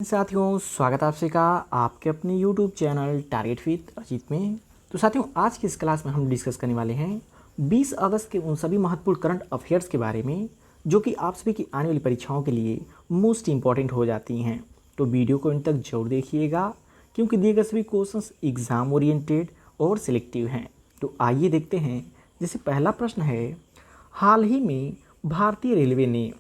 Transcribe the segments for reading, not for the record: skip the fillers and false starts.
साथियों, स्वागत है आप सभी का आपके अपने YouTube channel target with Ajit में। तो साथियों, आज की इस क्लास में हम डिस्कस करने वाले हैं 20 अगस्त के उन सभी महत्वपूर्ण करंट अफेयर्स के बारे में जो कि आप सभी की आने वाली परीक्षाओं के लिए मोस्ट इंपॉर्टेंट हो जाती हैं। तो वीडियो को इन तक जरूर देखिएगा क्योंकि दिए गए सभी क्वेश्चंस एग्जाम ओरिएंटेड और सिलेक्टिव हैं। तो आइए देखते हैं। जैसे पहला प्रश्न है, हाल ही में भारतीय रेलवे ने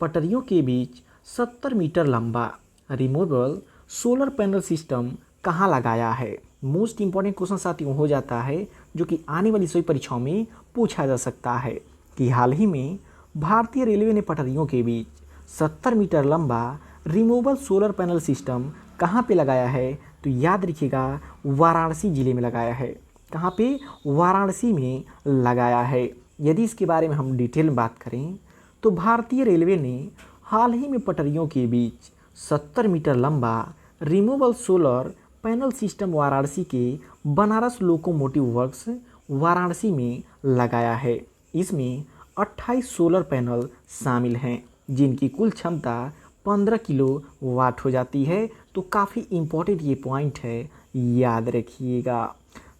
पटरियों के बीच 70 मीटर लंबा रिमूवेबल सोलर पैनल सिस्टम कहाँ लगाया है। मोस्ट इंपॉर्टेंट क्वेश्चन साथियों हो जाता है जो कि आने वाली सभी परीक्षाओं में पूछा जा सकता है कि हाल ही में भारतीय रेलवे ने पटरियों के बीच 70 मीटर लंबा रिमूवेबल सोलर पैनल सिस्टम कहाँ पे लगाया है। तो याद रखिएगा, वाराणसी जिले में लगाया है। कहाँ पे? वाराणसी में लगाया है। यदि इसके बारे में हम डिटेल में बात करें तो भारतीय रेलवे ने हाल ही में पटरियों के बीच 70 मीटर लंबा removable solar panel system Varanasi के बनारस लोकोमोटिव वर्क्स वाराणसी में लगाया है। इसमें 28 सोलर पैनल शामिल हैं जिनकी कुल क्षमता 15 किलो वाट हो जाती है। तो काफ़ी इम्पोर्टेंट ये पॉइंट है, याद रखिएगा।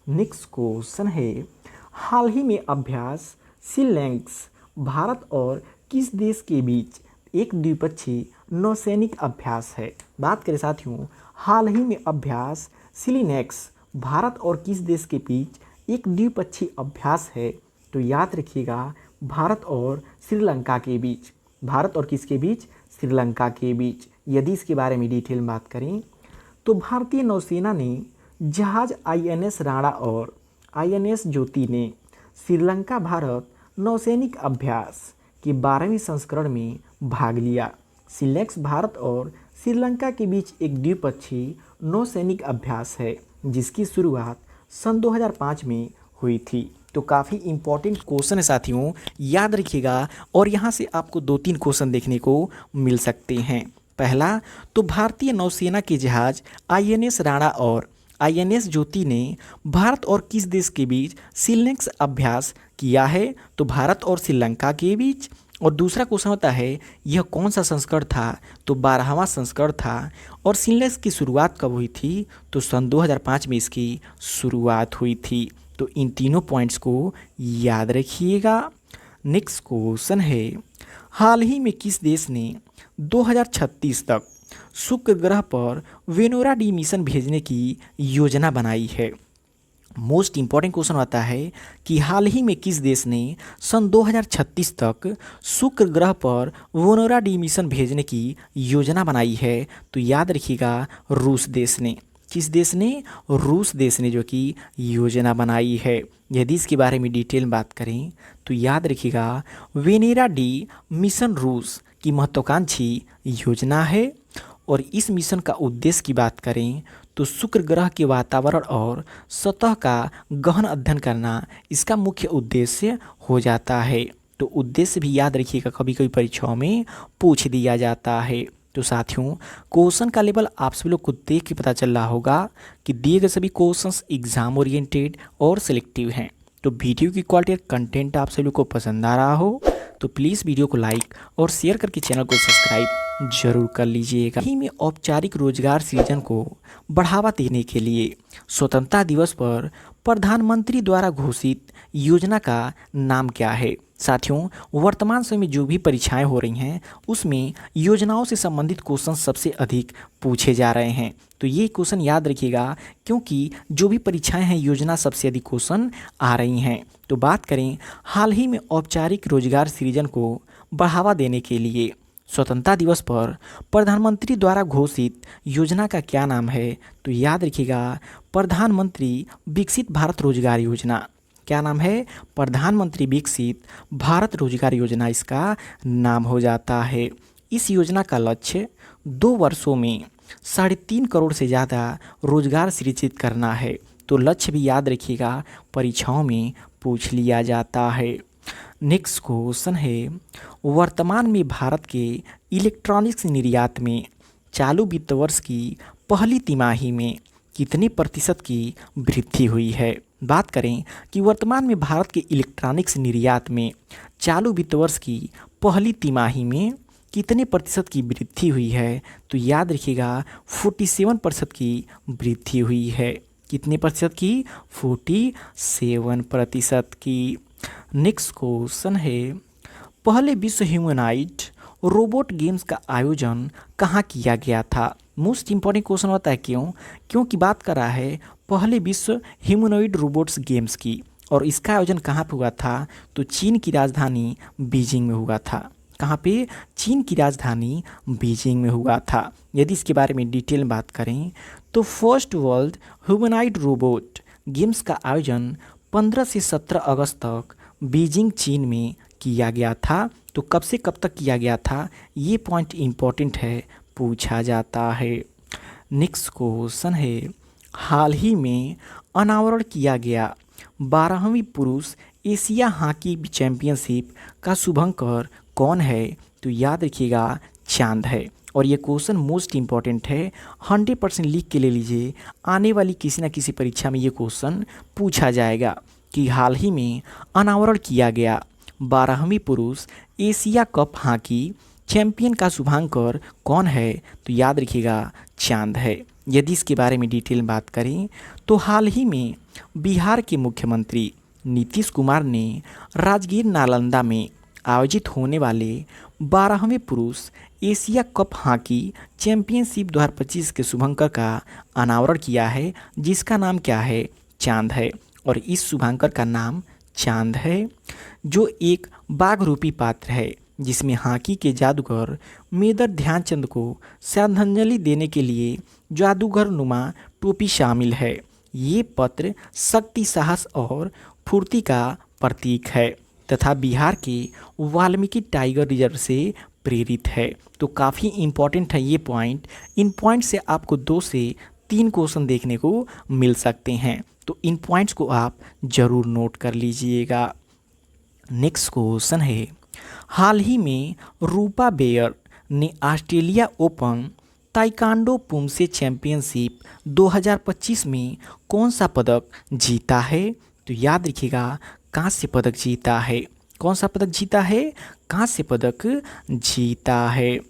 नेक्स्ट क्वेश्चन है, हाल ही में अभ्यास शिलैंग्स भारत और किस देश के बीच एक द्विपक्षीय नौसैनिक अभ्यास है। बात करें साथियों, हाल ही में अभ्यास सिलिनेक्स भारत और किस देश के बीच एक द्विपक्षीय अभ्यास है। तो याद रखिएगा, भारत और श्रीलंका के बीच। भारत और किसके बीच? श्रीलंका के बीच। यदि इसके बारे में डिटेल में बात करें तो भारतीय नौसेना ने जहाज INS राणा और INS ज्योति ने श्रीलंका भारत नौसैनिक अभ्यास के 12वें संस्करण में भाग लिया। सिलेक्स भारत और श्रीलंका के बीच एक द्विपक्षीय नौसैनिक अभ्यास है जिसकी शुरुआत सन 2005 में हुई थी। तो काफ़ी इंपॉर्टेंट क्वेश्चन है साथियों, याद रखिएगा। और यहाँ से आपको 2-3 क्वेश्चन देखने को मिल सकते हैं। पहला, तो भारतीय नौसेना के जहाज INS राणा और INS ज्योति ने भारत और किस देश के बीच सिलनेक्स अभ्यास किया है। तो भारत और श्रीलंका के बीच। और दूसरा क्वेश्चन होता है, यह कौन सा संस्करण था। तो 12वां संस्करण था। और सिलनेक्स की शुरुआत कब हुई थी। तो सन 2005 में इसकी शुरुआत हुई थी। तो इन तीनों पॉइंट्स को याद रखिएगा। नेक्स्ट क्वेश्चन है, हाल ही में किस देश ने 2036 तक शुक्र ग्रह पर वेनोरा डी मिशन भेजने की योजना बनाई है। मोस्ट इंपॉर्टेंट क्वेश्चन आता है कि हाल ही में किस देश ने सन 2036 तक शुक्र ग्रह पर वेनोरा डी मिशन भेजने की योजना बनाई है। तो याद रखिएगा, रूस देश ने। किस देश ने? रूस देश ने जो कि योजना बनाई है। यदि इसके बारे में डिटेल में बात करें तो याद रखिएगा, वेनेरा डी मिशन रूस की महत्वाकांक्षी योजना है। और इस मिशन का उद्देश्य की बात करें तो शुक्र ग्रह के वातावरण और सतह का गहन अध्ययन करना इसका मुख्य उद्देश्य हो जाता है। तो उद्देश्य भी याद रखिएगा, कभी कभी परीक्षाओं में पूछ दिया जाता है। तो साथियों, क्वेश्चन का लेवल आप सभी लोग को देख के पता चल रहा होगा कि दिए गए सभी क्वेश्चंस एग्जाम ओरिएंटेड और सिलेक्टिव हैं। तो वीडियो की क्वालिटी और कंटेंट आप सभी लोग को पसंद आ रहा हो तो प्लीज़ वीडियो को लाइक और शेयर करके चैनल को सब्सक्राइब जरूर कर लीजिएगा। ही में औपचारिक रोजगार सृजन को बढ़ावा देने के लिए स्वतंत्रता दिवस पर प्रधानमंत्री द्वारा घोषित योजना का नाम क्या है। साथियों, वर्तमान समय में जो भी परीक्षाएं हो रही हैं उसमें योजनाओं से संबंधित क्वेश्चन सबसे अधिक पूछे जा रहे हैं। तो ये क्वेश्चन याद रखिएगा क्योंकि जो भी परीक्षाएं हैं योजना सबसे अधिक क्वेश्चन आ रही हैं। तो बात करें, हाल ही में औपचारिक रोजगार सृजन को बढ़ावा देने के लिए स्वतंत्रता दिवस पर प्रधानमंत्री द्वारा घोषित योजना का क्या नाम है। तो याद रखिएगा, प्रधानमंत्री विकसित भारत रोजगार योजना। क्या नाम है? प्रधानमंत्री विकसित भारत रोजगार योजना इसका नाम हो जाता है। इस योजना का लक्ष्य 2 वर्षों में 3.5 करोड़ से ज़्यादा रोजगार सृजित करना है। तो लक्ष्य भी याद रखिएगा, परीक्षाओं में पूछ लिया जाता है। नेक्स्ट क्वेश्चन है, वर्तमान में भारत के इलेक्ट्रॉनिक्स निर्यात में चालू वित्त वर्ष की पहली तिमाही में कितने प्रतिशत की वृद्धि हुई है। बात करें कि वर्तमान में भारत के इलेक्ट्रॉनिक्स निर्यात में चालू वित्त वर्ष की पहली तिमाही में कितने प्रतिशत की वृद्धि हुई है? तो याद रखिएगा 47% की वृद्धि हुई है। कितने प्रतिशत की? 47% की। नेक्स्ट क्वेश्चन है, पहले विश्व ह्यूमनॉइड रोबोट गेम्स का आयोजन कहाँ किया गया था? मोस्ट इंपॉर्टेंट क्वेश्चन होता है। क्यों? क्योंकि बात कर रहा है पहले विश्व ह्यूमनॉइड रोबोट्स गेम्स की, और इसका आयोजन कहाँ पे हुआ था? तो चीन की राजधानी बीजिंग में हुआ था। कहाँ पे? चीन की राजधानी बीजिंग में हुआ था। यदि इसके बारे में डिटेल में बात करें तो first world humanoid robot games का आयोजन 15 से 17 अगस्त तक बीजिंग चीन में किया गया था। तो कब से कब तक किया गया था? ये पॉइंट इम्पॉर्टेंट है, पूछा जाता है। नेक्स्ट क्वेश्चन है, हाल ही में अनावरण किया गया 12वीं पुरुष एशिया हॉकी चैंपियनशिप का शुभंकर कौन है? तो याद रखिएगा चांद है। और ये क्वेश्चन मोस्ट इम्पॉर्टेंट है, 100% लिख के ले लीजिए। आने वाली किसी न किसी परीक्षा में ये क्वेश्चन पूछा जाएगा कि हाल ही में अनावरण किया गया 12वीं पुरुष एशिया कप हॉकी चैंपियन का शुभांकर कौन है? तो याद रखिएगा चांद है। यदि इसके बारे में डिटेल में बात करें तो हाल ही में बिहार के मुख्यमंत्री नीतीश कुमार ने राजगीर नालंदा में आयोजित होने वाले 12वें पुरुष एशिया कप हॉकी चैंपियनशिप 2025 के शुभंकर का अनावरण किया है, जिसका नाम क्या है? चांद है। और इस शुभंकर का नाम चांद है, जो एक बाघ रूपी पात्र है, जिसमें हॉकी के जादूगर मेजर ध्यानचंद को श्रद्धांजलि देने के लिए जादूगर नुमा टोपी शामिल है। ये पत्र शक्ति, साहस और फुर्ती का प्रतीक है तथा बिहार के वाल्मीकि टाइगर रिजर्व से प्रेरित है। तो काफ़ी इम्पॉर्टेंट है ये पॉइंट। इन पॉइंट से आपको 2 से 3 क्वेश्चन देखने को मिल सकते हैं, तो इन पॉइंट्स को आप ज़रूर नोट कर लीजिएगा। नेक्स्ट क्वेश्चन है, हाल ही में रूपा बेयर ने Australia open taekwondo poomsae championship 2025 में कौन सा पदक जीता है? तो याद रखिएगा कांस्य पदक जीता है। कौन सा पदक जीता है? कांस्य पदक जीता है।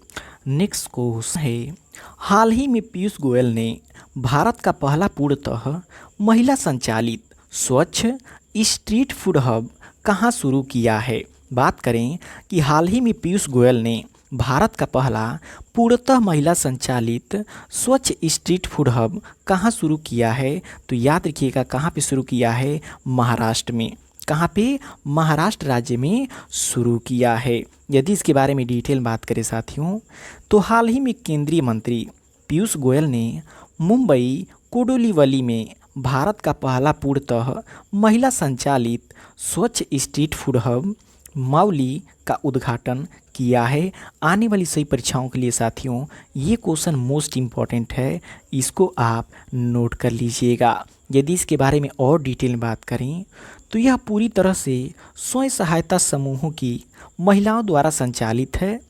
नेक्स्ट क्वेश्चन है, हाल ही में पीयूष गोयल ने भारत का पहला पूर्णतः महिला संचालित स्वच्छ स्ट्रीट फूड हब कहाँ शुरू किया है? बात करें कि हाल ही में पीयूष गोयल ने भारत का पहला पूर्णतः महिला संचालित स्वच्छ स्ट्रीट फूड हब कहाँ शुरू किया है? तो याद रखिएगा कहाँ पे शुरू किया है? महाराष्ट्र में। कहाँ पे? महाराष्ट्र राज्य में शुरू किया है। यदि इसके बारे में डिटेल बात करें साथियों, तो हाल ही में केंद्रीय मंत्री पीयूष गोयल ने मुंबई कोडोलीवली में भारत का पहला पूर्णतः महिला संचालित स्वच्छ स्ट्रीट फूड हब माउली का उद्घाटन किया है। आने वाली सही परीक्षाओं के लिए साथियों ये क्वेश्चन मोस्ट इम्पॉर्टेंट है, इसको आप नोट कर लीजिएगा। यदि इसके बारे में और डिटेल में बात करें तो यह पूरी तरह से स्वयं सहायता समूहों की महिलाओं द्वारा संचालित है,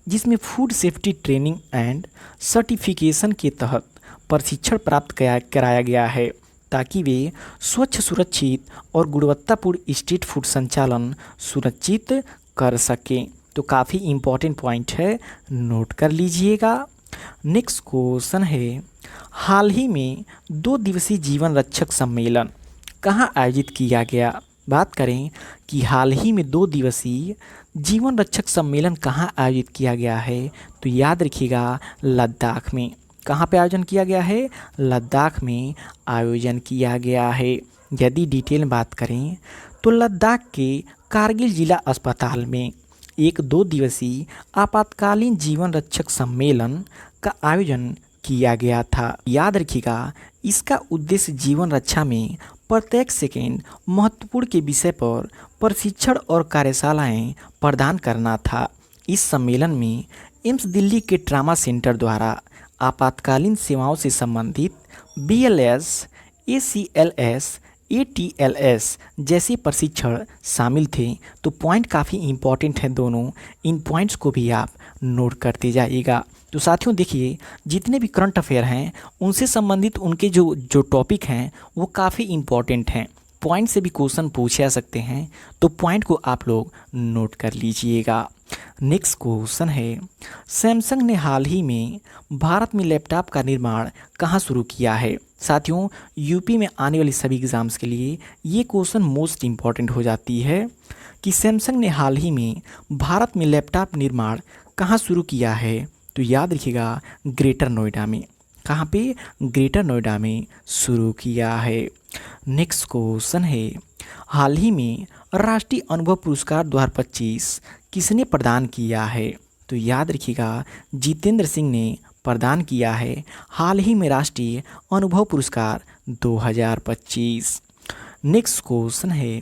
जिसमें food safety training and certification के तहत प्रशिक्षण प्राप्त कराया गया है, ताकि वे स्वच्छ, सुरक्षित और गुणवत्तापूर्ण स्ट्रीट फूड संचालन सुनिश्चित कर सकें। तो काफ़ी इम्पॉर्टेंट पॉइंट है, नोट कर लीजिएगा। नेक्स्ट क्वेश्चन है, हाल ही में 2 दिवसीय जीवन रक्षक सम्मेलन कहाँ आयोजित किया गया? बात करें कि हाल ही में 2 दिवसीय जीवन रक्षक सम्मेलन कहाँ आयोजित किया गया है? तो याद रखिएगा लद्दाख में। कहाँ पे आयोजन किया गया है? लद्दाख में आयोजन किया गया है। यदि डिटेल में बात करें तो लद्दाख के कारगिल जिला अस्पताल में एक 2 दिवसीय आपातकालीन जीवन रक्षक सम्मेलन का आयोजन किया गया था। याद रखिएगा इसका उद्देश्य जीवन रक्षा में प्रत्येक सेकेंड महत्वपूर्ण के विषय पर प्रशिक्षण और कार्यशालाएं प्रदान करना था। इस सम्मेलन में एम्स दिल्ली के ट्रामा सेंटर द्वारा आपातकालीन सेवाओं से संबंधित BLS, ACLS, ATLS जैसे प्रशिक्षण शामिल थे। तो पॉइंट काफ़ी इम्पॉर्टेंट हैं दोनों, इन पॉइंट्स को भी आप नोट करते जाइएगा। तो साथियों देखिए, जितने भी करंट अफेयर हैं उनसे संबंधित उनके जो टॉपिक हैं वो काफ़ी इम्पॉर्टेंट हैं। पॉइंट से भी क्वेश्चन पूछे जा सकते हैं, तो पॉइंट को आप लोग नोट कर लीजिएगा। नेक्स्ट क्वेश्चन है, सैमसंग ने हाल ही में भारत में लैपटॉप का निर्माण कहाँ शुरू किया है। साथियों, यूपी में आने वाली सभी एग्जाम्स के लिए ये क्वेश्चन मोस्ट इम्पॉर्टेंट हो जाती है कि सैमसंग ने हाल ही में भारत में लैपटॉप निर्माण कहाँ शुरू किया है। तो याद रखिएगा, ग्रेटर नोएडा में। कहाँ पे? ग्रेटर नोएडा में शुरू किया है। नेक्स्ट क्वेश्चन है, हाल ही में राष्ट्रीय अनुभव पुरस्कार 2025 किसने प्रदान किया है। तो याद रखिएगा, जितेंद्र सिंह ने प्रदान किया है हाल ही में राष्ट्रीय अनुभव पुरस्कार 2025। नेक्स्ट क्वेश्चन है,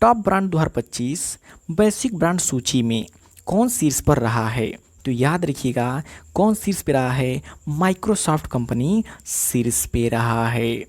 टॉप ब्रांड 2025 वैश्विक ब्रांड सूची में कौन शीर्ष पर रहा है। तो याद रखिएगा, कौन शीर्ष पे रहा है? माइक्रोसॉफ्ट कंपनी शीर्ष पे रहा है।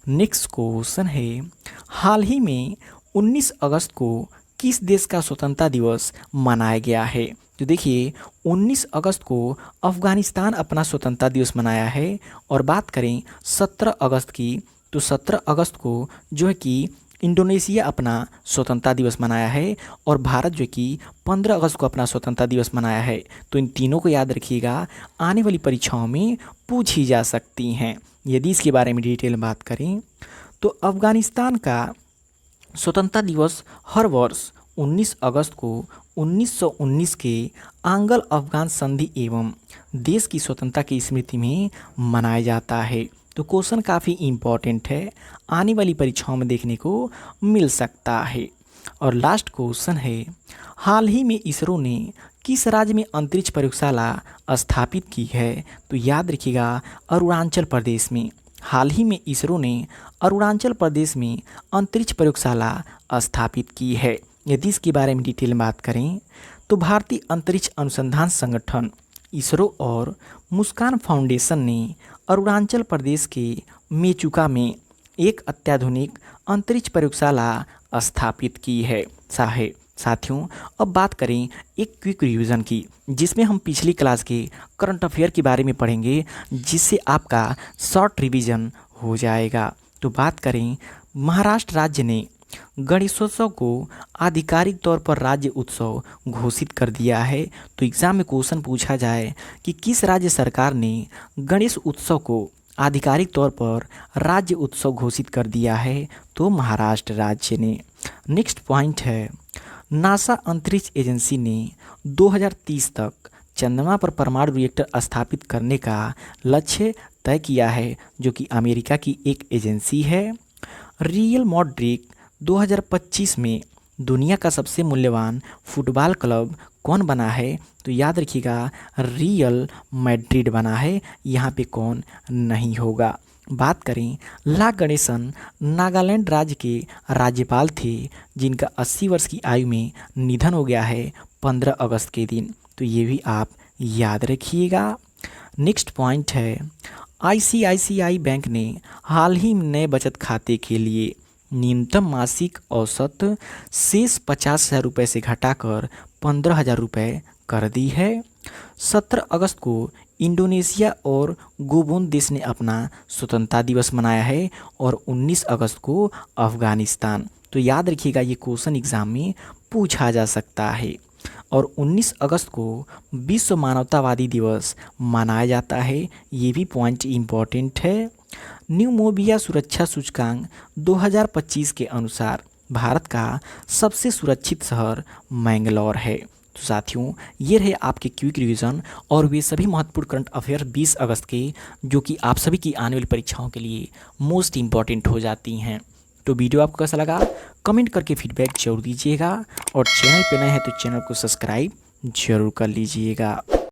नेक्स्ट क्वेश्चन है, हाल ही में 19 अगस्त को किस देश का स्वतंत्रता दिवस मनाया गया है। तो देखिए, 19 अगस्त को अफ़गानिस्तान अपना स्वतंत्रता दिवस मनाया है। और बात करें 17 अगस्त की, तो 17 अगस्त को जो है कि इंडोनेशिया अपना स्वतंत्रता दिवस मनाया है। और भारत जो कि 15 अगस्त को अपना स्वतंत्रता दिवस मनाया है। तो इन तीनों को याद रखिएगा, आने वाली परीक्षाओं में पूछी जा सकती हैं। यदि इसके बारे में डिटेल में बात करें तो अफ़गानिस्तान का स्वतंत्रता दिवस हर वर्ष 19 अगस्त को 1919 के आंग्ल अफगान संधि एवं देश की स्वतंत्रता की स्मृति में मनाया जाता है। तो क्वेश्चन काफ़ी इम्पॉर्टेंट है, आने वाली परीक्षाओं में देखने को मिल सकता है। और लास्ट क्वेश्चन है, हाल ही में इसरो ने किस राज्य में अंतरिक्ष प्रयोगशाला स्थापित की है। तो याद रखिएगा, अरुणाचल प्रदेश में। हाल ही में इसरो ने अरुणाचल प्रदेश में अंतरिक्ष प्रयोगशाला स्थापित की है। यदि इसके बारे में डिटेल में बात करें तो भारतीय अंतरिक्ष अनुसंधान संगठन इसरो और मुस्कान फाउंडेशन ने अरुणाचल प्रदेश के मेचुका में एक अत्याधुनिक अंतरिक्ष प्रयोगशाला स्थापित की है। साथियों, अब बात करें एक क्विक रिवीजन की, जिसमें हम पिछली क्लास के करंट अफेयर के बारे में पढ़ेंगे, जिससे आपका शॉर्ट रिवीजन हो जाएगा। तो बात करें, महाराष्ट्र राज्य ने गणेशोत्सव को आधिकारिक तौर पर राज्य उत्सव घोषित कर दिया है। तो एग्जाम में क्वेश्चन पूछा जाए कि किस राज्य सरकार ने गणेश उत्सव को आधिकारिक तौर पर राज्य उत्सव घोषित कर दिया है, तो महाराष्ट्र राज्य ने। नेक्स्ट पॉइंट है, नासा अंतरिक्ष एजेंसी ने 2030 तक चंद्रमा पर परमाणु रिएक्टर स्थापित करने का लक्ष्य तय किया है, जो कि अमेरिका की एक एजेंसी है। रियल मैड्रिड 2025 में दुनिया का सबसे मूल्यवान फुटबॉल क्लब कौन बना है। तो याद रखिएगा, रियल मैड्रिड बना है, यहाँ पे कौन नहीं होगा। बात करें, ला गणेशन नागालैंड राज्य के राज्यपाल थे, जिनका 80 वर्ष की आयु में निधन हो गया है 15 अगस्त के दिन। तो ये भी आप याद रखिएगा। नेक्स्ट पॉइंट है, आईसीआईसीआई बैंक ने हाल ही में नए बचत खाते के लिए न्यूनतम मासिक औसत शेष 50,000 रुपये से घटाकर 15,000 रुपये कर दी है। 17 अगस्त को इंडोनेशिया और गोबोन देश ने अपना स्वतंत्रता दिवस मनाया है और 19 अगस्त को अफ़गानिस्तान। तो याद रखिएगा, ये क्वेश्चन एग्जाम में पूछा जा सकता है। और 19 अगस्त को विश्व मानवतावादी दिवस मनाया जाता है, ये भी पॉइंट इम्पॉर्टेंट है। न्यू मोबिया सुरक्षा सूचकांक 2025 के अनुसार भारत का सबसे सुरक्षित शहर मैंगलोर है। तो साथियों, ये रहे आपके क्विक रिवीजन और वे सभी महत्वपूर्ण करंट अफेयर 20 अगस्त के, जो कि आप सभी की आने वाली परीक्षाओं के लिए मोस्ट इम्पॉर्टेंट हो जाती हैं। तो वीडियो आपको कैसा लगा कमेंट करके फीडबैक जरूर दीजिएगा, और चैनल पे नए हैं तो चैनल को सब्सक्राइब जरूर कर लीजिएगा।